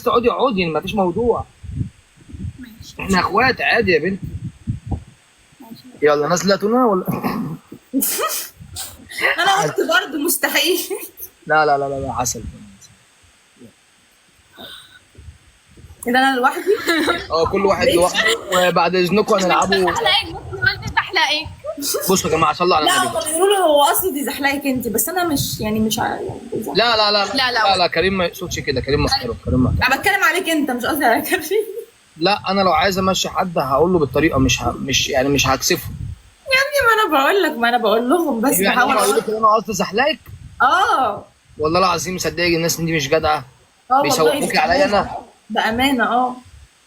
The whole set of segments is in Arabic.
عايز تقعدي اقعدي، ما فيش موضوع. ماشي احنا اخوات عادي يا بنتي. ماشي. يلا نازله تونه ولا؟ انا قلت برضه مستحيل. لا لا لا لا لا، عسل. اذا انا لوحدي. كل واحد لوحده، وبعد اذنكم هنلعبوا. زحلقك بص زحلقك. بصوا يا جماعه صلوا على لا النبي. هم بيقولوا له هو اصلي دي زحلقك انت، بس انا مش يعني مش يعني لا لا لا لا، لا. لا لا، كريم ما يقصدش كده، كريم محترم، كريم محترم. انا بتكلم عليك انت، مش قصدي على كريم. لا انا لو عايز امشي حد هقول له بالطريقه، مش يعني مش هكسفه. يا ابني ما انا بقول لك، ما انا بقول لهم بس يعني بحاول انا اقول اقول. لك إن انا قصدي زحلقك. اه والله العظيم صدقني الناس دي مش جدعه. اه بيسوحوكي والله عليا انا. بامانه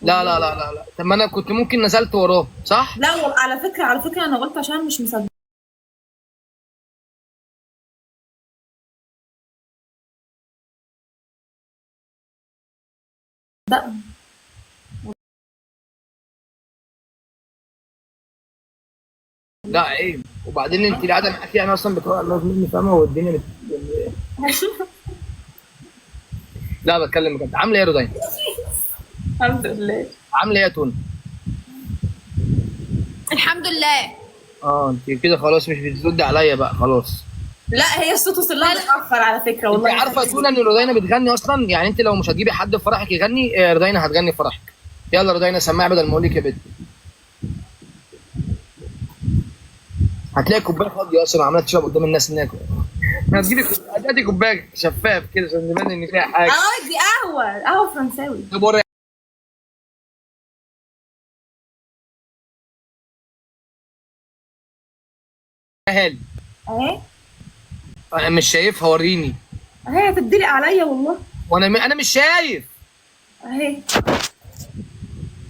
لا لا لا لا لا، طب ما انا كنت ممكن نزلت وراه صح؟ لا على فكره انا قلت عشان مش مصدقه لا عيب، وبعدين انت اللي قاعده معاكي انا اصلا بتوقع الناس مني فاهمه، والدنيا لا بتكلم بجد. عامله ايه يا رودين؟ الحمد لله. عامله ايه يا تون؟ الحمد لله. انت كده خلاص مش بتردي عليا بقى خلاص. لا هي الصوت وصل لها متاخر على فكره والله. انت عارفه يا تون ان رودينا بتغني اصلا؟ يعني انت لو مش هتجيبي حد في فرحك يغني، رودينا هتغني في فرحك. يلا رودينا سمعي بدل ما اقول لك يا بنت. هتلاقي كوبايه فاضيه اصلا عماله تشرب قدام الناس هناك. هتجيبي كوبايه شفاف كده عشان تبان ان فيها حاجه. دي قهوه فرنساوي. طب وري هالي. اهي انا مش شايفها، وريني. اهي هتدلق عليا والله. انا مش شايف. اهي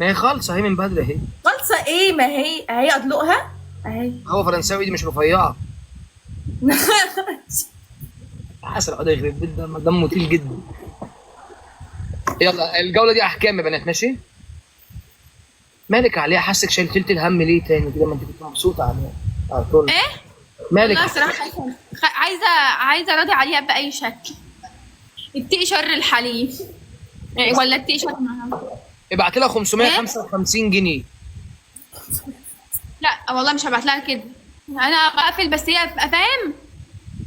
ما هي خالصه اهي من بدري اهي. خالصه ايه؟ ما هي اهي ادلقها اهي. هو فرنساوي دي مش رفيعه. عسل قضيه يخرب بيت دمه تقيل جدا. يلا الجوله دي احكام يا بنات ماشي. مالك عليها؟ حاسك شلت الهم ليه تاني كده؟ ما انت كنت مبسوطه عليها على طول. ايه؟ مالك؟ والله صراحه عايزه اراضي عليها باي شكل. اتقي شر الحليم. ولا اتقي شر ابعت لها 555 جنيه. لا والله مش هبعت لها كده. انا بقفل بس هي تبقى فاهم.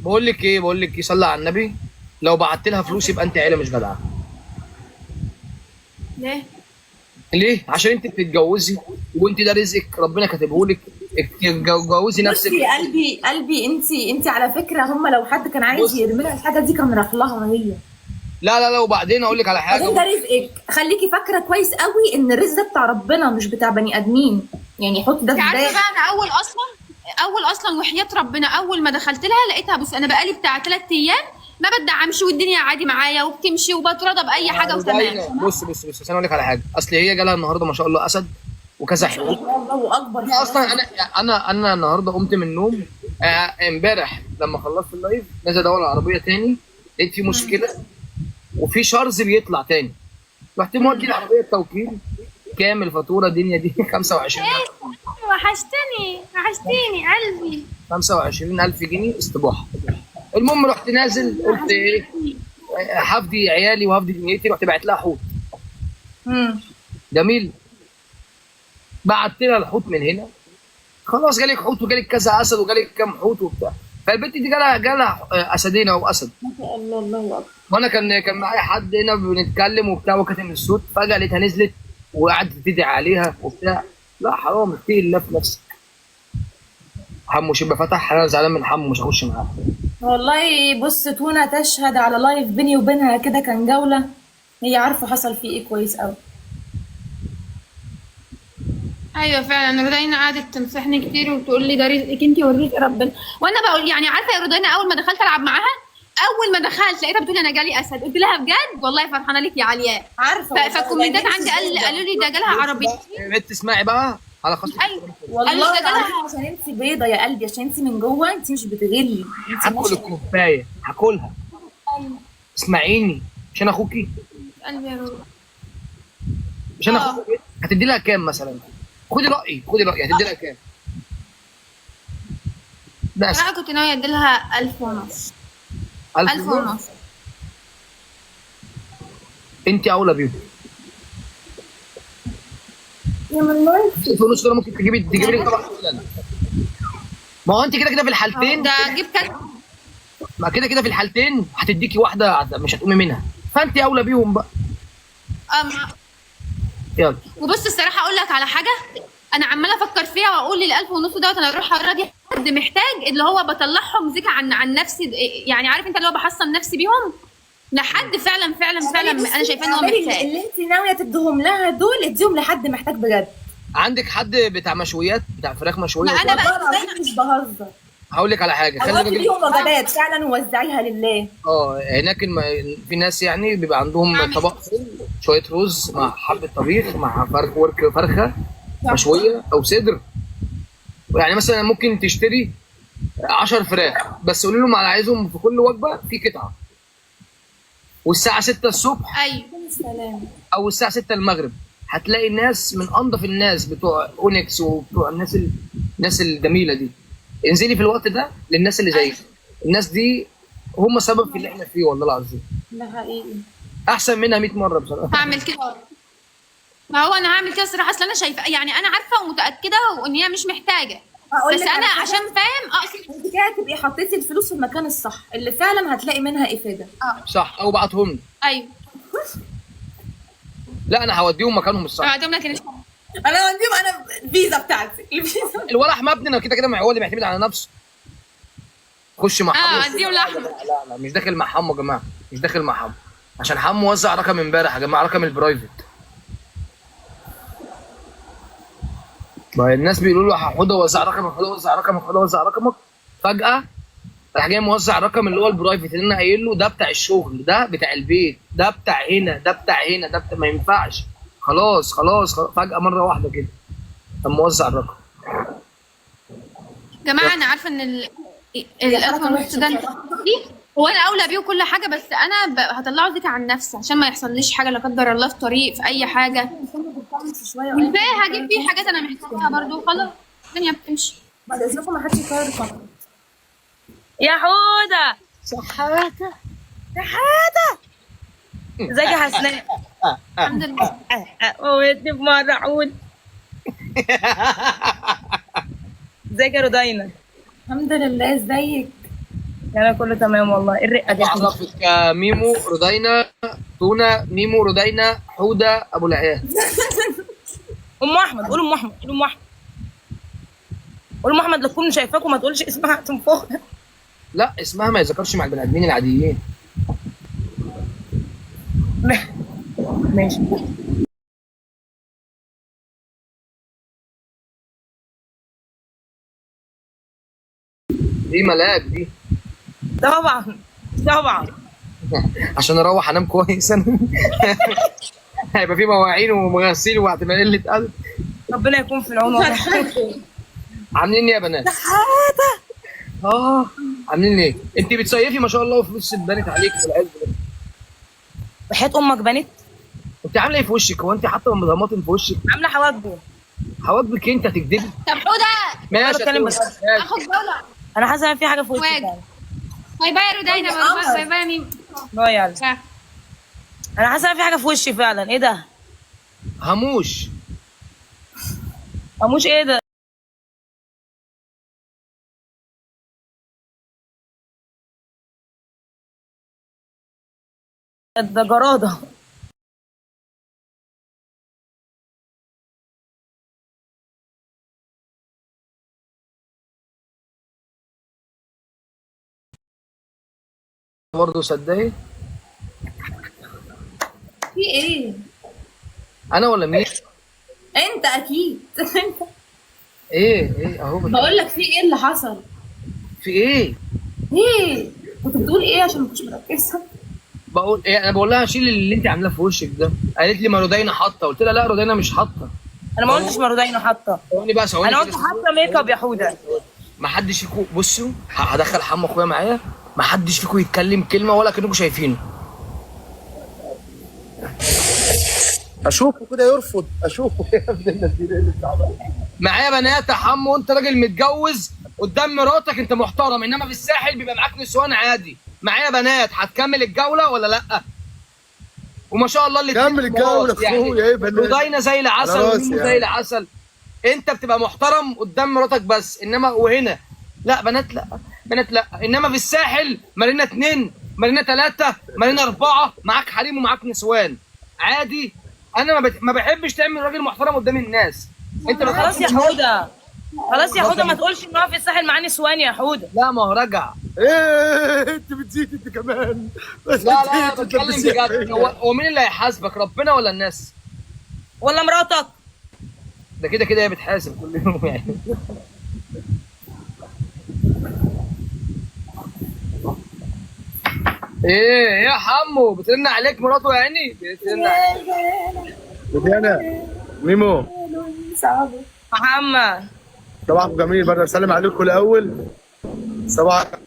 بقول لك ايه صلي على النبي. لو بعت لها فلوس يبقى انت عيله مش جدعه. ليه؟ عشان انت بتتجوزي وانت ده رزقك ربنا كاتبه لك. تجوزي نفسك. بصي قلبي انت على فكره، هم لو حد كان عايز يرمي لها الحاجه دي كان راح لها هي. لا لا لا، وبعدين اقول لك على حاجه. بعدين ده رزقك، خليكي فاكره كويس قوي ان الرزق ده بتاع ربنا مش بتاع بني ادمين، يعني حط ده في عارفه بالك. بقى انا اول اصلا وحياه ربنا اول ما دخلت لها لقيتها. بص انا بقالي بتاع 3 ايام ما بدعمش والدنيا عادي معايا وبتمشي وبترضى باي حاجه وتمام. بص انا اقول لك على حاجه. اصل هي جالها النهارده ما شاء الله اسد وكذا حلو. الله اكبر. انا اصلا انا النهارده قمت من النوم. امبارح لما خلصت اللايف نازل ادور على العربيه تاني، لقيت في مشكله وفي شرز بيطلع تاني. رحت مودي العربيه التوكيل كام الفاتوره الدنيا دي؟ 25. وحشتني قلبي. 25,000 جنيه استباحه. المهم رحت نازل قلت ايه، هفدي عيالي وهفدي دنيتي. رحت بعت لها حوت. جميل. بعت لها الحوت من هنا. خلاص جالك حوت وجالك كذا اسد وجالك كام حوت وبتاع. فالبنت دي جالها اسدين او اسد. ما شاء الله الله اكبر. وانا كان معايا حد هنا بنتكلم وبتاع وكاتم الصوت. فجاه لقيتها نزلت وقعدت تدعي عليها وبتاع. لا حرام، اتقي الله في نفسك. حمو شبه فتح. انا زعلان من حمو مش هخش معاه. والله بص تونة تشهد على لايف بيني وبينها كده كان جولة، هي عارفة حصل فيه ايه كويس قوي. ايوه فعلا رودينا قعدت تنصحني كتير وتقول لي ده رزقك انت ورزق ربنا. وانا بقول يعني عارفه يا رودينا اول ما دخلت العب معاها، اول ما دخلت لقيتها بتقول انا جالي اسد. قلت لها بجد؟ والله فرحانه لك يا علياء. عارفه فالكومنتات عندي قالوا لي ده جالها عربيتي. يا بنت اسمعي بقى على خاصة. ايوه والله ده جالها. عشان انت بيضه يا قلبي، عشان انت من جوه انت مش بتغلي. هاكل الكوبايه هاكلها. اسمعيني مش انا اخوكي. قلبي يا رودينا. مش انا اخوكي. هتدي لها كام مثلا؟ خدي رايي هتدي لها كام؟ بس انا كنت ناويه ادي لها 1000 ونص. 1000 ونص. انت اولى بيهم. يا من نايف. في ونص دول ممكن تجيبي لي طبعا. ما هو انت كده كده في الحالتين، ده جيب كذا. ما كده كده في الحالتين هتديكي واحده مش هتقومي منها، فانت اولى بيهم بقى. يلا. وبص الصراحه اقول لك على حاجه، انا عماله افكر فيها واقول لل 1000 ونص دوت انا اروح اراضي حد محتاج، اللي هو بطلعهم زكاه عن نفسي، يعني عارف انت اللي هو بحصن نفسي بيهم لحد فعلا انا شايفاه ان هو محتاج. اللي انت ناويه تديهم لها دول اديهم لحد محتاج بجد. عندك حد بتاع مشويات، بتاع فراخ مشويه؟ ما انا بقى والله مش بهزر. هقول لك على حاجه، خلي هاتي بالك. ليهم وجبات فعلا ووزعيها لله. هناك في ناس يعني بيبقى عندهم طبق فول، شويه رز مع حبه طبيخ مع فرخه مشويه او صدر. يعني مثلا ممكن تشتري 10 فراخ بس قولي لهم انا عايزهم في كل وجبه في قطعه، والساعه 6 الصبح ايوه سلام. او الساعه 6 المغرب هتلاقي الناس من انظف الناس بتوع اونكس وبتوع الناس الجميله دي. انزلي في الوقت ده للناس اللي زيك. الناس دي هم سبب في اللي احنا فيه والله العظيم. ده حقيقي. احسن منها 100 مره بصراحه. هعمل كده. ما هو انا هعمل كده الصراحه، اصل انا شايفه يعني انا عارفه ومتاكده وان هي مش محتاجه، بس انا عشان فاهم اقصد انت كده تبقي حطيتي الفلوس في المكان الصح اللي فعلا هتلاقي منها افاده. صح، او بعتهم لي. ايوه. لا انا هوديهم مكانهم الصح. بعتهم لك انا عنديهم انا الفيزا بتاعتي الولد احمد ابننا كده كده هو اللي بيعتمد على نفسه. خش مع حمو. اديهم لحمه. لا مش داخل مع حمو يا جماعه، مش داخل مع حمو عشان حمو وزع رقم امبارح يا جماعه، رقم البرايفت. ما الناس بيقولوا له حوده وزع رقمك، حوده وزع رقمك، حوده وزع رقمك، فجاه راح جاي موزع الرقم اللي هو البرايفت اللي انا قايل له ده بتاع الشغل، ده بتاع البيت، ده بتاع هنا، ده بتاع هنا، ده بتاع ما ينفعش. خلاص فجاه مره واحده كده قام موزع الرقم. يا جماعه انا عارفه ان الألف ونص ده هو انا اولى بيه وكل حاجه، بس انا هطلعه زكاه عن نفسي عشان ما يحصليش حاجه لا قدر الله في طريق في اي حاجه، والباقي هجيب فيه حاجات انا محتاجاها برضو. خلاص الدنيا بتمشي. بعد اذنكم ما حدش يكرر الفقره. يا حودة صحاته ازيك يا حسناء؟ الحمد لله. موتني في مرة عود. ازيك يا رودينا؟ الحمد لله. ازيك؟ انا كله تمام والله. ايه الرقة دي؟ اعرفك ميمو رودينا تونه ميمو رودينا حوده ابو العيال. ام احمد. قول ام احمد. قول ام احمد. قول ام احمد. لا تكون شايفاك وما تقولش اسمها تنفخ. لا اسمها ما يذكرش مع البني ادمين العاديين. ماشي. دي ملاك دي. طبعا عشان اروح انام كويس انا. هيبقى في مواعين وغسيل وهتبقى قله قلب. ربنا يكون في العون والله. عاملين ايه يا بنات؟ عاملين ايه؟ انت بتصيفي ما شاء الله وفلوس اتبنت عليك في العز ده. وحياة امك بنت. انت عامله ايه في وشك؟ هو انت حاطه طماطم في وشك؟ عامله حواجبه. حواجبك انت هتكدبي؟ طب حوده ماشي بتكلم بجد. اخد جوله. انا حاسه ان في حاجه في وشي واجب. فعلا. باي باي يا رودينا. باي باي يا ميم. باي يا علي. انا حاسه ان في حاجه في وشي فعلا. ايه ده؟ هموش. مش ايه ده؟ ده جراده. برضه صدقي. في ايه؟ انا ولا مين؟ انت اكيد. انت. ايه اهو بقول لك في ايه اللي حصل؟ في ايه؟ ايه؟ كنت بتقول ايه عشان ما كنتش مركزه؟ بقول ايه؟ انا بقول لها شيل اللي انت عاملاه في وشك ده. قالت لي ما رودينا حاطه، قلت لها لا رودينا مش حاطه. انا ما قلتش مرودينه حاطه. ثواني بقى ثواني. انا قلت حاطه ميك اب يا حوده. ما حدش فيكم بصوا هدخل حمو اخويا معايا، ما حدش فيكم يتكلم كلمه ولا كانكم شايفينه. اشوفه كده يرفض، اشوفه يا ابن الذين اللي بتاع معايا بنات يا حمو، انت راجل متجوز قدام مراتك انت محترم، انما في الساحل بيبقى معاك نسوان عادي. معايا بنات، هتكمل الجوله ولا لا؟ وما شاء الله اللي كمل الجولة اخويا، ايه بلاش. رودينا زي العسل على راسي وميمو يعني. زي العسل. انت بتبقى محترم قدام مراتك بس، انما وهنا لا بنات، لا بنات لا. انما في الساحل مارينا 2 مارينا 3 مارينا 4 معاك حريم ومعاك نسوان عادي. انا ما بحبش تعمل راجل محترم قدام الناس. انت لو خلاص يا حوده، خلاص يا حوده، ما تقولش ان هو في الساحل معاه نسوان يا حوده. لا ما هو رجع. ايه انت بتزيد انت كمان. بس لا لا أنت بتكلم بتزيد. بجد. هو مين اللي هيحاسبك، ربنا ولا الناس؟ ولا مراتك؟ ده كده كده هي بتحاسب كل يوم يعني. ايه يا حمو بترن عليك مراته يا عيني؟ بترن عليك. ودي انا ميمو. محمد صباحكم جميل، برضه اسلم عليكم الاول. صباحكم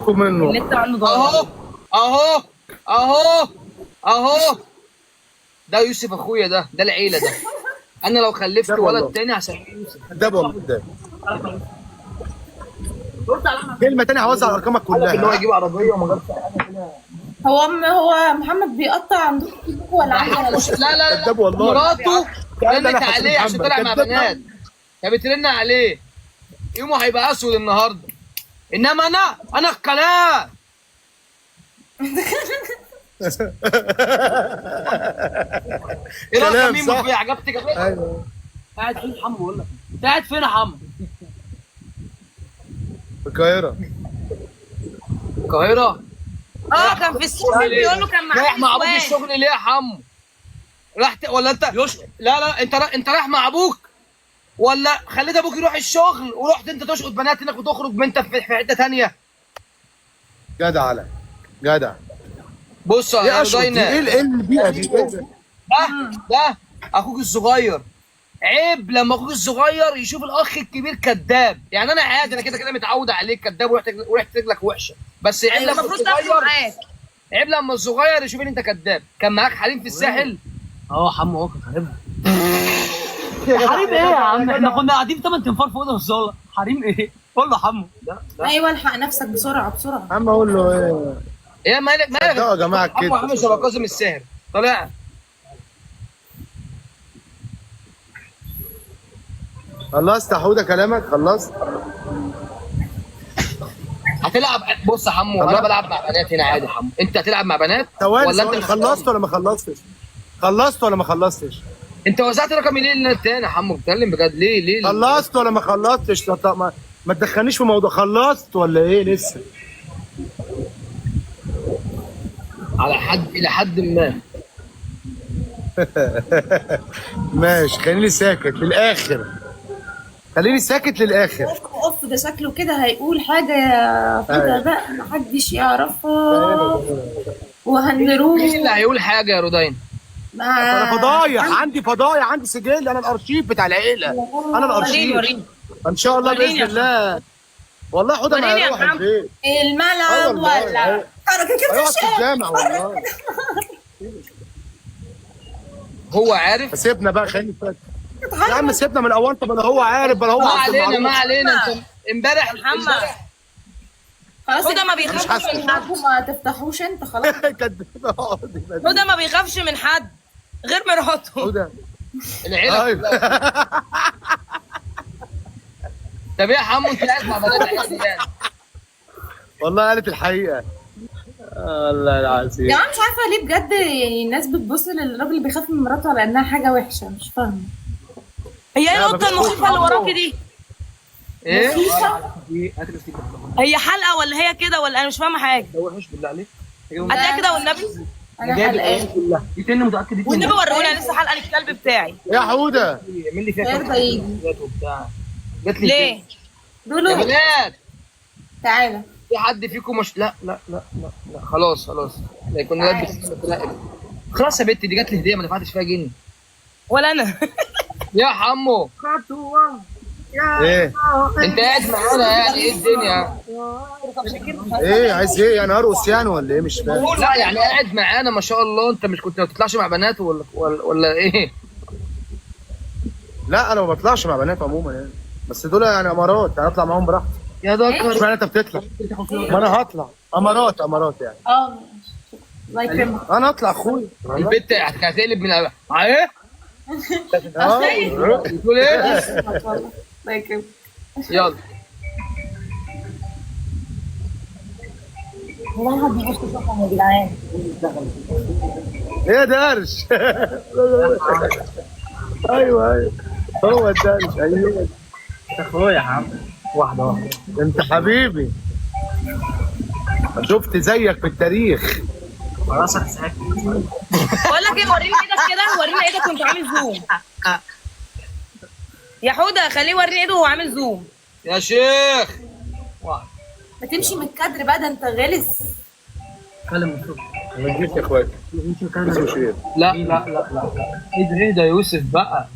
منه. النت عنده ضايع. اهو اهو اهو اهو ده يوسف اخويا، ده العيله ده. انا لو خلفت ولد تاني هسميه يوسف. كداب والله كداب. كلمة تانية هوزع على ارقامك ان هو كلها. يجيب عربيه وما جابش حاجه كده. هو محمد بيقطع عندكم ولا عندي انا بس؟ لا لا كداب لا والله. مراته لا، رنت لا، عليه عشان محمد. طلع مع كداب. بنات، فبترن عليه يومه هيبقى اسود النهارده. انما انا الكلام. ايه رايك يا كلام ميمو؟ صح. في عجبتك يا باشا؟ ايوه. قاعد فين يا حمو؟ بقول لك انت قاعد فين يا حمو؟ في القاهرة. القاهره. كان في السوق بيقول له كان معاه رايح مع ابوك نسوان. الشغل ليه يا حمو؟ ولا انت لا انت رايح مع ابوك، ولا خليت ابوك يروح الشغل ورحت انت تشقط بنات هناك وتخرج بنت في حته ثانيه؟ جدع على جدع. بص ايه يا اشرف دي؟ رودينا، ايه البيئة دي؟ ده اخوك الصغير. عيب لما اخوك الصغير يشوف الاخ الكبير كذاب. يعني انا عادي، انا كده كده متعود عليك كذاب وريحه رجلك وحشه، بس عيب ايوه لما المفروض تاخده الصغير، معاك. عيب لما الصغير يشوف ان انت كذاب. كان معاك حريم في الساحل؟ اه حمو، هو كان حريم. حريم ايه يا عم؟ احنا كنا قاعدين 8 تنفار في اوضه الصاله. حريم ايه؟ قول له حمو. ايوه الحق نفسك بسرعه بسرعه. عم اقول له ايه؟ ايه مالك صدقوا يا جماعة حمو كده. عامل شبه كاظم الساهر طالع. خلصت يا حودة كلامك؟ خلصت؟ هتلعب. بص يا حمو انا خلاص. بلعب مع بنات هنا عادي. حمو انت هتلعب مع بنات ثواني ولا ثواني، انت خلصت ولا ما خلصتش؟ خلصت ولا ما خلصتش؟ انت وزعت رقمي ليه للتاني يا حمو؟ بتكلم بجد ليه؟ خلصت ولا ما خلصتش؟ ما تدخلنيش في موضوع. خلصت ولا ايه لسه؟ على حد الى حد ما. ماشي، خليني ساكت للاخر. خليني ساكت للاخر. اوف ده شكله كده هيقول حاجه يا فدا بقى محدش يعرفها وهنروح. مين اللي هيقول حاجه يا رودين؟ انا فضايح، عندي فضايح، عندي سجل، انا الارشيف بتاع العيله. انا الارشيف وريني ان شاء الله وريني باذن الله. والله حوده ما وريني يا هيروح عم. البيت. الملعب والله. ولا حركه كده هيقعد في الجامع والله. هو عارف. سيبنا بقى، خليني فاكر يا عم. سيبنا من الاول. طب بلا هو عارف بلا هو ما عارف علينا المعلومة. ما علينا. انت امبارح محمد خلاص هدى ما يا بيخافش حاسس. من حد. ما تفتحوش انت خلاص. كداب. هدى ما بيخافش من حد غير مراته. حوده. العيله أيوة. كلها. طب ايه يا حمو انت قاعد مع بنات عادي يعني؟ والله قالت الحقيقه. الله العظيم. يا جماعه مش عارفه ليه بجد يعني الناس بتبص للراجل اللي بيخاف من مراته على انها حاجه وحشه. مش فاهمه. هي ايه لا، القطه مفيش المخيفه اللي وراكي دي؟ ايه؟ هي حلقه ولا هي كده ولا انا مش فاهمه حاجه؟ ده وحش بالله عليك. هتلاقيها كده والنبي. انا قلقان. دي تاني متاكد دي والنبي وريهولي، انا لسه حلقه للكلب بتاعي. يا حوده اعمل لي فيها غير كام بعيد. حاجات وبتاع. جات لي ليه؟ يا لولو بنات تعالى. في حد فيكم مش لا خلاص لا يكون لابس متراقب. خلاص يا بنتي دي جات لي هديه ما دفعتش فيها جنيه. ولا انا. يا حمو ايه؟ انت قاعد معانا يعني ايه الدنيا؟ ايه عايز ايه يعني؟ ارقص يعني ولا ايه؟ مش فاهم. لا يعني قاعد معانا ما شاء الله. انت مش كنت ما بتطلعش مع بنات ولا ايه؟ لا انا ما بطلعش مع بنات عموما يعني، بس دول يعني امارات يعني اطلع معاهم براحتي. يا ذكر اشمعنى انت بتطلع؟ ما انا هطلع امارات يعني. اه الله يكرمك. انا اطلع اخويا. البت هتقلب من ايه؟ بتقول ايه؟ والله الله يكرمك. يلا والله ما بيعرفش يشوفهم يا جدعان. ايه يا درش؟ ايوه ايوه هو الدرش. ايوه اخويا يا عم. واحده واحده. انت حبيبي، شفت زيك في التاريخ. راسك ساكت. بقول لك ايه، وريني ايدك كده، وريني ايدك وانت عامل زوم. يا حوده خليه يوريني ايده وهو عامل زوم. يا شيخ ما تمشي من الكادر بقى، ده انت غلس. كلم الصوت. ما تجيش يا اخواتي. اسمه شير. لا لا لا لا ايه ده يا يوسف بقى.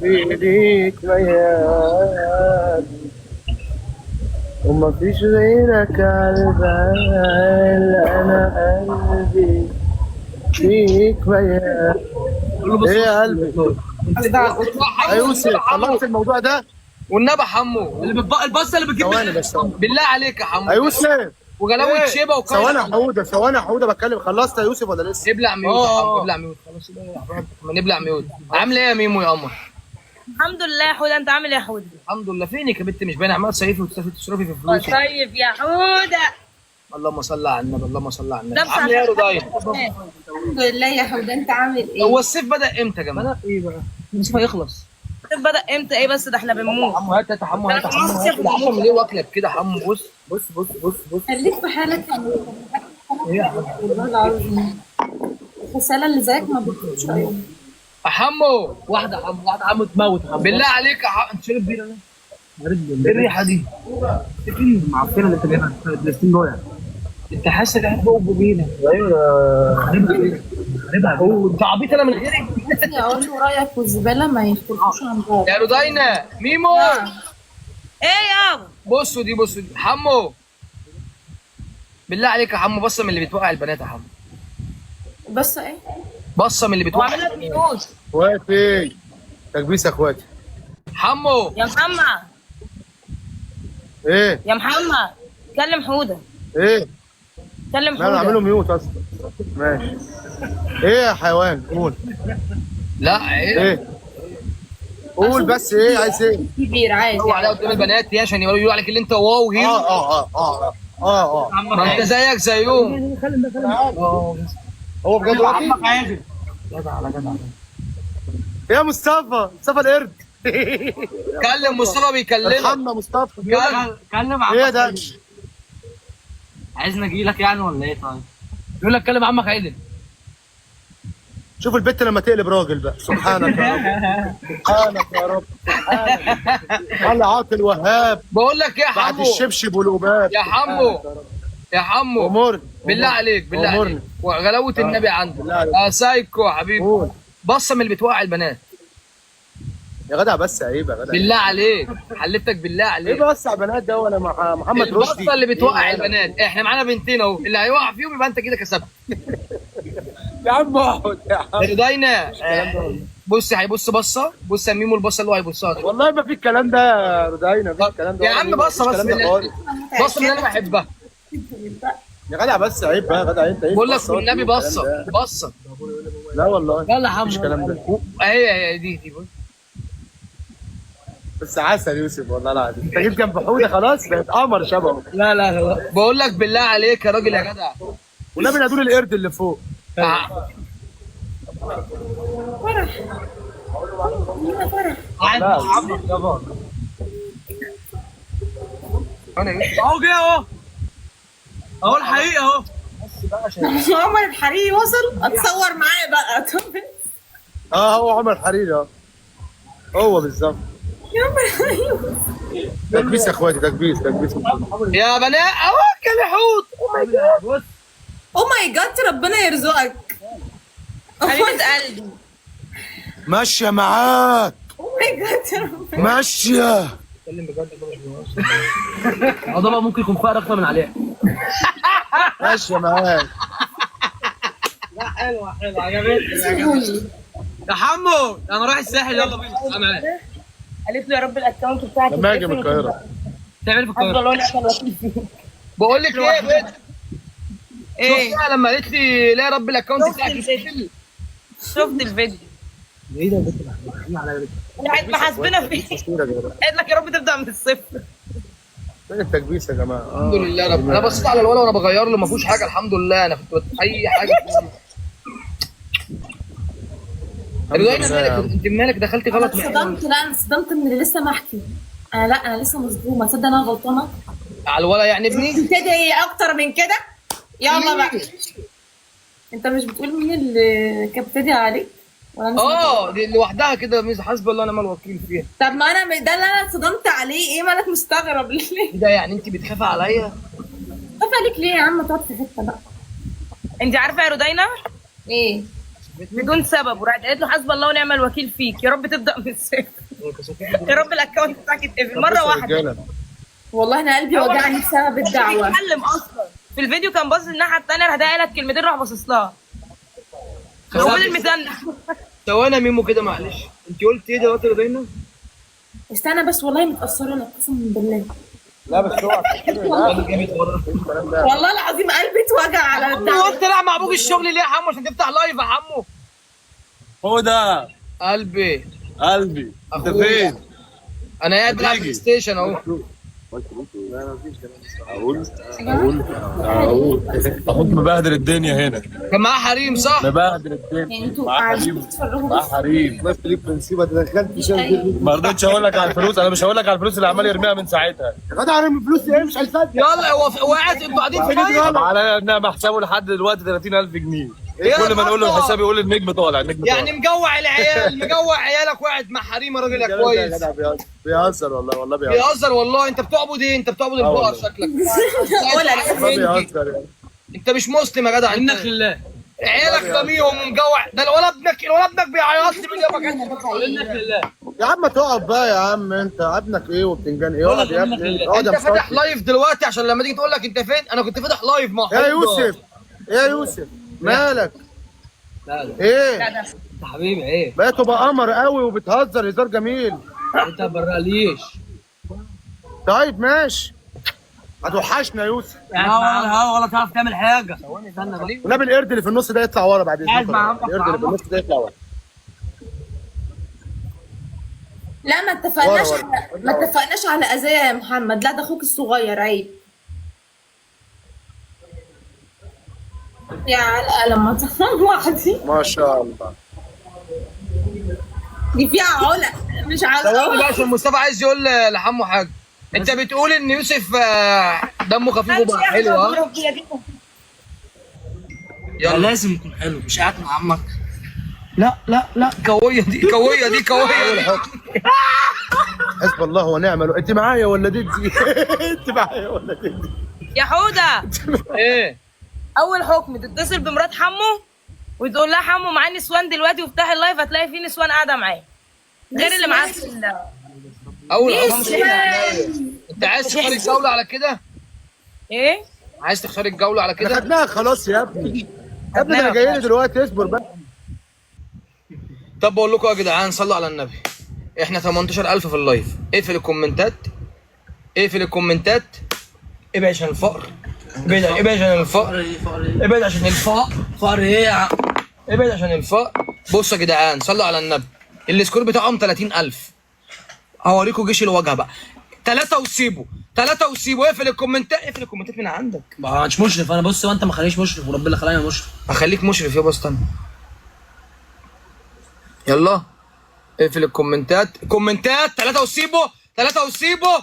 بإيديك ميال وما فيش غيرك على البال، انا قلبي فيك ميال. ايه يا قلبي؟ يا يوسف خلصت الموضوع ده؟ والنبي حمو البصه اللي بتجيب ثواني بس ثواني. بالله عليك يا حمو. يا يوسف وغلاوه شيبه ثواني يا حوده، ثواني يا حوده بتكلم. خلصت يا يوسف ولا لسه؟ ابلع ميوت يا حمو، ابلع ميوت خلاص. ما نبلع ميوت. عامله ايه يا ميمو يا قمر؟ الحمد لله يا حوده، انت عامل ايه يا حوده؟ الحمد لله. فينك يا بنت؟ مش باين عمال تصيفي وتصرفي في فلوس. طيب يا حوده. اللهم صل على النبي، اللهم صل على النبي. لابسه عامله ايه يا رضايا؟ الحمد لله يا حوده، انت عامل ايه؟ هو الصيف بدأ امتى يا جماعه؟ ايه بقى؟ مش هيخلص. بدأ امتى ايه بس؟ ده احنا بنموت. حمو هات يا حمو، هات يا حمو، هات يا حمو. ليه واكلك كده حمو؟ بص بص بص بص بص. خليك في حالك يا والله العظيم. الرسالة اللي زيك ما بتطلعش عيون. يا حمو واحده يا حمو، واحده يا حمو تموت يا حمو. بالله عليك يا حمو. انت شارب بيره ليه؟ ايه ايه الريحه دي؟ المعفنه اللي انت جايبها الفلسطين ضايع. انت حاسس ان بقى بينا؟ ايوه انت عبيط انا من غيرك. بصي اقول له رايك والزباله ما يختلفوش عن بعض. يا رودينا ميمو ايه يابا؟ بصوا دي، بصوا دي حمو. بالله عليك يا حمو، بصه من اللي بتوقع البنات يا حمو. بس ايه؟ بصه من اللي بتوقع. واعمل لك ميوت. اخواتي تكبيس يا اخواتي. حمو يا محمد، ايه يا محمد كلم حوده، ايه؟ كلم لا انا اعمله حوده. ميوت اصلا. ماشي. ايه يا حيوان؟ قول. لا ايه؟ ايه؟ قول بس ايه عايز ايه؟ كبير عادي. اوعى عليها قدام البنات دي عشان يقولوا عليك اللي انت واو هيرو. ما انت زيك زيهم. هو بجد واقف؟ عمك عادل. يا مصطفى القرد. كلم مصطفى بيكلمك. ارحمنا مصطفى. كلم عمك. ايه يا ده؟ عايزني اجي لك يعني ولا ايه؟ طيب يقول لك كلم عمك عادل. شوف البت لما تقلب راجل بقى. سبحانك يا رب، سبحانك يا رب، سبحانك. على عاطل وهاب بقول لك ايه يا بعد حمو؟ الشبشب والقباب. يا حمو يا حمو امورني بالله عليك، بالله عليك أمورني. وغلاوه النبي عندك بالله عليك. يا سايكو يا حبيبي. قول بصه من اللي بتوقع البنات. يا جدع بس عيب يا جدع. بالله عليك حلفتك بالله ايه عليك. بس على البنات ده ولا محمد رشدي؟ البصه اللي بتوقع البنات. احنا معانا بنتين اهو، اللي هيوقع فيهم يبقى انت كده كسبت. يا عم اقعد يا عم. رضينا بص هيبص بصه. بص يا ميمو البصه اللي هو هيبصها دي. والله ما في الكلام ده يا رضاينا، ما في الكلام ده يا عم بصه بس بصه من اللي انا بحبها. يا جدع بس عيب بقى يا جدع. انت ايه بقول لك بصة والنبي والكلام بصه ده؟ بصه. لا والله يلا يا حمو. مفيش الكلام ده. هي دي بص. بس عسل يوسف والله العظيم. انت جيت جنب حوده خلاص بقت قمر شبهه. لا لا لا. بقول لك بالله عليك يا راجل يا جدع. والنبي نادول القرد اللي فوق. فرح. لينا فرح. لا عمك يابا. اهو جه اهو. اهو الحقيقه اهو. عمر الحريري وصل. اتصور معاه بقى. هو عمر حريري اهو. هو بالظبط. يا عمر الحريري. تكبيس يا اخواتي، تكبيس تكبيس. يا بنات اهو كان حوت. بص او ماي جاد، ربنا يرزقك. حبيبه قلبي. ماشيه معاك. او ماي جاد ربنا. ماشيه. اتكلم بجد ده بقى ممكن يكون فقر اكتر من عليها. ماشيه معاك. لا حلوه حلوه عجبتني. يا حمو انا رايح الساحل يلا بينا. انا معاك. قالت له يا رب الاكونت بتاعك لما اجي من القاهره. تعمل في حسبي القاهره. الله ونعم الوكيل فيك. بقول لك ايه يا بنت؟ ايه شفتها لما قالت لي لا يا رب الاكونت شفت بتاعك الفيديو. يتقفل. شفت الفيديو ايه ده يا بنت على قاعد محاسبنا فيه. قالت لك يا رب تبدا من الصفر. فين التكبيس يا جماعه؟ الحمد لله يا رب. انا بصيت على الولد وانا بغير له ما فيهوش حاجه الحمد لله. انا كنت اي حاجه رضينا مالك انت مالك دخلتي انا غلط معايا اتصدمت، لا انا اتصدمت من اللي لسه محكي. انا لا انا لسه مصدومه، تصدق انا غلطانه. على الولد يعني ابني. تدعي اكتر من كده؟ يلا بقى. انت مش بتقول مين اللي كانت بتدعي عليك؟ ولا أنا سمعت؟ دي لوحدها كده ميزه حسبي الله ونعم الوكيل فيها. طب ما انا ده اللي انا اتصدمت عليه، ايه مالك مستغرب ليه؟ ايه ده يعني انت بتخافي عليا؟ خاف عليك ليه يا عم؟ تقعد في حته بقى. انت عارفه يا رودينا ايه؟ بدون سبب وراحت قالت له حسب الله ونعم الوكيل فيك، يا رب تبدا من الصفر. يا رب الاكونت بتاعك يتقفل مره واحده. والله انا قلبي وجعني بسبب الدعوه. بيتكلم اصلا في الفيديو كان باصص الناحيه الثانيه، راح قالت كلمتين راح باصص لها. هو الميزان. ثواني يا ميمو كده معلش. انت قلت ايه دلوقتي رضينا؟ استنى بس والله متاثره لك قسما بالله. لا بس اوعى والله العظيم قلبي اتوجع على هو الدعوه. انت رايح مع ابوك الشغل ليه يا حمو عشان تفتح لايف يا حمو؟ هو ده قلبي قلبي. انت أخويا. فين؟ انا قاعد بلعب هتيجي. بلاي ستيشن اهو. اقول اخوك مبهدل الدنيا هنا، كان معاه حريم صح؟ مبهدل الدنيا. يعني انتوا معاه قاعدين حريم، بتتفرجوا معاه بس. حريم. الله يخليك بنسيبها دخلت في شغل. ما رضيتش اقول لك على الفلوس، انا مش هقول لك على الفلوس اللي عمال يرميها من ساعتها. يا جدع انا فلوسي ايه مش هيصدق. يلا هو قاعد انتوا قاعدين في لايف. طب على انها حسابه لحد دلوقتي 30,000 جنيه. يا كل ما نقول له الله. الحساب يقول النجم طالع، النجم طالع. يعني مجوع العيال مجوع عيالك وقاعد مع حريم يا راجل يا يا كويس. جدع بيهزر والله بيهزر. بيهزر والله. انت بتعبد ايه؟ انت بتعبد البقر والله. شكلك. والله بيهزر يعني. انت مش مسلم يا جدع انت. منك لله. عيالك راميهم ومجوع. ده الولد ابنك بيعيط لي من يومك. منك لله. يا عم تقعد بقى يا عم، انت ابنك ايه وبتنجان ايه؟ اقعد يا ابني اقعد يا انت فاتح مصطفى. لايف دلوقتي عشان لما تيجي تقول لك انت فين انا كنت فاتح لايف مع يا حب. يوسف يا يوسف مالك؟ لا لا ايه؟ انت حبيبي ايه؟ بقيت تبقى قمر قوي وبتهزر هزار جميل. انت براليش. طيب ماشي، هتوحشنا يا يوسف. ولا تعرف تعمل حاجه. استنى بقى. ونبي القرد اللي في النص ده يطلع ورا بعد قاعد اذنك. مع عمك القرد اللي في النص ده يطلع ورا. لا ما اتفقناش ورا. ما اتفقناش على اذيه يا محمد. لا ده اخوك الصغير عيب. يا علقه لما تطلع دي ما شاء الله. دي فيها علق مش ثواني بقى علقه. عشان مصطفى عايز يقول لحمو حاجه. انت بتقول ان يوسف دمه خفيف وبقى حلو ها؟ يلا لازم يكون حلو مش قاعد مع عمك. لا قويه دي قويه دي قويه دي. حسب الله ونعم الوكيل. انت معايا ولا ضدي؟ انت معايا ولا ضدي؟ يا حوده ايه اول حكم تتصل بمرات حمو وتقول لها حمو معاه نسوان دلوقتي وافتحي اللايف هتلاقي فيه نسوان قاعده معاه غير اللي معاه في اول حكم. انت عايز تختار الجوله على كده؟ ايه عايز تختار الجوله على احنا كده؟ خدناها خلاص يا ابني. يا ابني ده انا جاي لي دلوقتي، اصبر بقى. طب بقول لكم يا جدعان صلوا على النبي. احنا 18,000 في اللايف. اقفل الكومنتات اقفل الكومنتات. ابعد عشان الفقر. ابعد عشان الفقر. ابعد عشان الفقر. فقر ايه يا عم؟ ابعد عشان الفقر. بصوا يا جدعان صلوا على النبي. السكور بتاعهم 30,000. هوريكم جيش الواجهه بقى. 3 وسيبوا 3 وسيبوا. اقفل الكومنتات اقفل الكومنتات من عندك. ما مش مشرف انا. بص وانت ما خلينيش مشرف وربنا اللي خلاني مشرف. هخليك مشرف يابا استنى. يلا اقفل الكومنتات. كومنتات 3 وسيبوا 3 وسيبوا